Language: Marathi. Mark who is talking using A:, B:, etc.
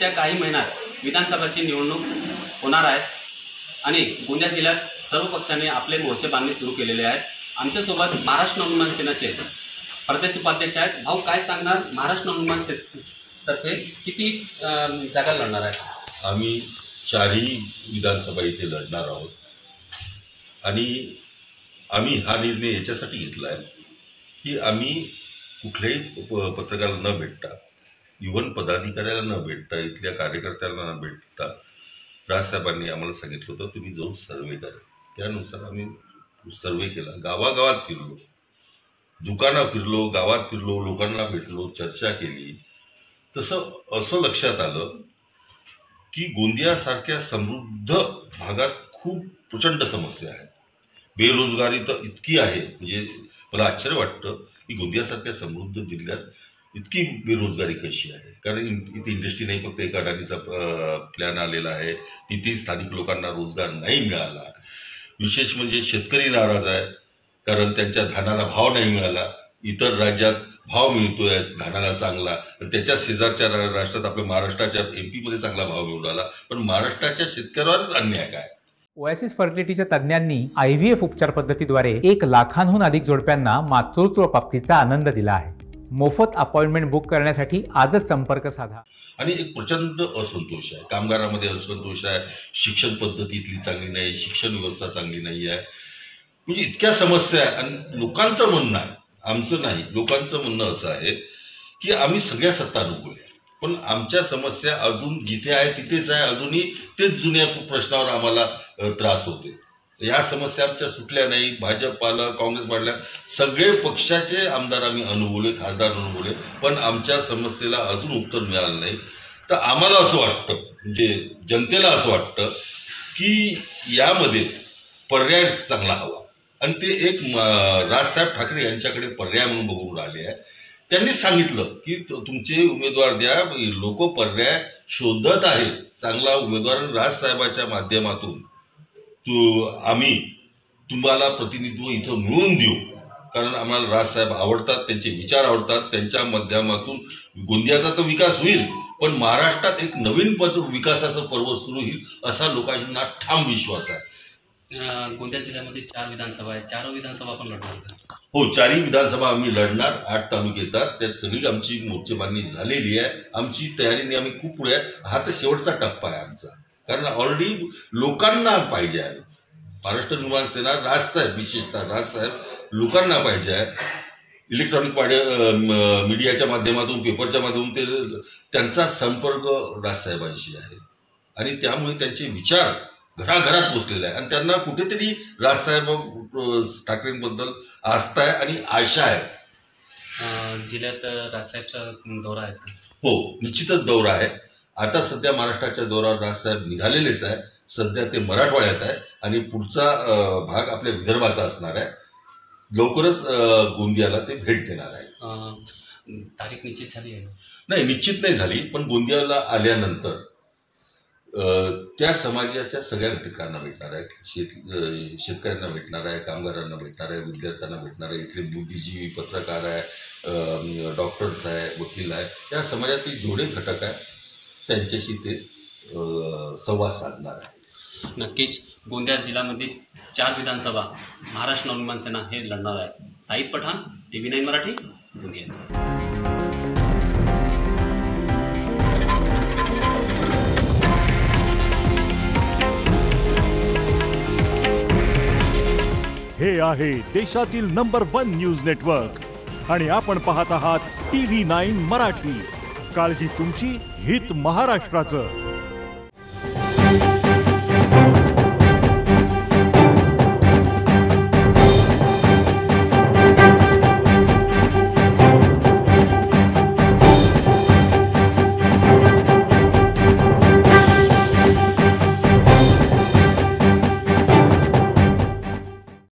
A: येत्या काही महिन्यात विधानसभाची निवडणूक होणार आहे आणि गोंदिया जिल्ह्यात सर्व पक्षांनी आपले मोर्चे बांधणी सुरू केलेले आहेत। आमच्यासोबत महाराष्ट्र नवनिर्माण सेनेचे प्रदेश उपाध्यक्ष आहेत। भाऊ, काय सांगणार, महाराष्ट्र नवनिर्माण सेनेतर्फे किती जागा लढणार आहेत?
B: आम्ही 4ही विधानसभा इथे लढणार आहोत आणि आम्ही हा निर्णय याच्यासाठी घेतला आहे की आम्ही कुठल्याही पत्रकाराला न भेटता, इव्हन पदाधिकाऱ्याला न भेटता, इथल्या कार्यकर्त्याला न भेटता राजसाहेबांनी आम्हाला सांगितलं होतं तुम्ही जाऊन सर्वे करा। त्यानुसार आम्ही सर्वे केला, गावागावात फिरलो, दुकानात फिरलो, गावात फिरलो, लोकांना भेटलो, चर्चा केली। तसं असं लक्षात आलं की गोंदियासारख्या समृद्ध भागात खूप प्रचंड समस्या आहेत। बेरोजगारी तर इतकी आहे, म्हणजे मला आश्चर्य वाटतं की गोंदियासारख्या समृद्ध जिल्ह्यात इतकी बेरोजगारी कशी आहे। कारण इथे इंडस्ट्री नाही, फक्त एक अडाणीचा प्लॅन आलेला आहे, तिथे स्थानिक लोकांना रोजगार नाही मिळाला। विशेष म्हणजे शेतकरी नाराज आहे कारण त्यांच्या धानाला भाव नाही मिळाला। इतर राज्यात भाव मिळतोय धानाला चांगला, त्याच्या शेजारच्या राष्ट्रात आपल्या महाराष्ट्राच्या MP मध्ये चांगला भाव मिळून आला, पण महाराष्ट्राच्या शेतकऱ्यावरच अन्याय काय?
C: ओएसिस फर्टिलिटीच्या तज्ञांनी IVF उपचार पद्धतीद्वारे 1 लाखांहून अधिक जोडप्यांना मातृत्व प्राप्तीचा आनंद दिला आहे। मोफत अपॉइंटमेंट बुक करण्यासाठी आजच संपर्क साधा।
B: आणि एक प्रचंड असंतोष आहे, कामगारांमध्ये असंतोष आहे, शिक्षण पद्धती इथली चांगली नाही, शिक्षण व्यवस्था चांगली नाही आहे, म्हणजे इतक्या समस्या आहे। आणि लोकांचं म्हणणं आहे, आमचं नाही, लोकांचं म्हणणं असं आहे की आम्ही सगळ्या सत्ता अनुकूल आहे, पण आमच्या समस्या अजून जिथे आहे तिथेच आहे, अजूनही तेच जुन्या प्रश्नावर आम्हाला त्रास होते। या समस्या आमच्या सुटल्या नाही। भाजप आलं, काँग्रेस वाढल्या, सगळे पक्षाचे आमदार आम्ही अनुभवले, खासदार अनुभवले, पण आमच्या समस्येला अजून उत्तर मिळालं नाही। तर आम्हाला असं वाटतं, म्हणजे जनतेला असं वाटतं की यामध्ये पर्याय चांगला हवा, आणि ते एक राजसाहेब ठाकरे यांच्याकडे पर्याय म्हणून बघून राहिले आहे। त्यांनीच सांगितलं की तुमचे उमेदवार द्या, लोक पर्याय शोधत आहेत, चांगला उमेदवार राजसाहेबाच्या माध्यमातून आम्ही तुम्हाला प्रतिनिधित्व इथं मिळवून देऊ, कारण आम्हाला राजसाहेब आवडतात, त्यांचे विचार आवडतात, त्यांच्या माध्यमातून गोंदियाचा तर विकास होईल, पण महाराष्ट्रात एक नवीन विकासाचं पर्व सुरू होईल असा लोकांना ठाम विश्वास आहे।
A: गोंदिया जिल्ह्यामध्ये 4 विधानसभा आहेत, 4 विधानसभा पण लढणार?
B: हो, 4ही विधानसभा आम्ही लढणार। 8 तालुके येतात, त्यात सगळी आमची मोर्चेबांधणी झालेली आहे। आमची तयारीने आम्ही खूप पुढे आहे। हा तर शेवटचा टप्पा आहे आमचा, कारण ऑलरेडी लोकांना पाहिजे आहे। महाराष्ट्र निर्माण सेना, राजसाहेब, विशेषतः राजसाहेब लोकांना पाहिजे आहे। इलेक्ट्रॉनिक मीडियाच्या माध्यमातून, पेपरच्या माध्यमातून त्यांचा संपर्क राजसाहेबांशी आहे आणि त्यामुळे त्यांचे विचार घराघरात पोचलेले आहे आणि त्यांना कुठेतरी राजसाहेब ठाकरेंबद्दल आस्था आहे आणि आशा आहे।
A: जिल्ह्यात राजसाहेबचा दौरा आहे?
B: हो, निश्चितच दौरा आहे। आता सध्या महाराष्ट्राच्या दौऱ्यावर राजसाहेब निघालेलेच आहे। सध्या ते मराठवाड्यात आहे आणि पुढचा भाग आपल्या विदर्भाचा असणार आहे। लवकरच गोंदियाला ते भेट देणार आहे।
A: तारीख निश्चित झाली आहे?
B: नाही, निश्चित नाही झाली, पण गोंदियाला आल्यानंतर त्या समाजाच्या सगळ्या घटकांना भेटणार आहे। शेतकऱ्यांना भेटणार आहे, कामगारांना भेटणार आहे, विद्यार्थ्यांना भेटणार आहे, इथले बुद्धिजीवी, पत्रकार आहे, डॉक्टर्स आहे, वकील आहे, त्या समाजातील जेवढे घटक आहे त्यांच्याशी ते संवाद साधणार आहे।
A: नक्कीच गोंदिया जिल्ह्यामध्ये 4 विधानसभा महाराष्ट्र नवनिर्माण सेना हे लढणार आहे। साईद पठाण, TV9 मराठी, गोंदिया।
D: हे आहे देशातील नंबर 1 न्यूज नेटवर्क आणि आपण पाहत आहात TV9 मराठी। काळजी तुमची, हित महाराष्ट्राचं।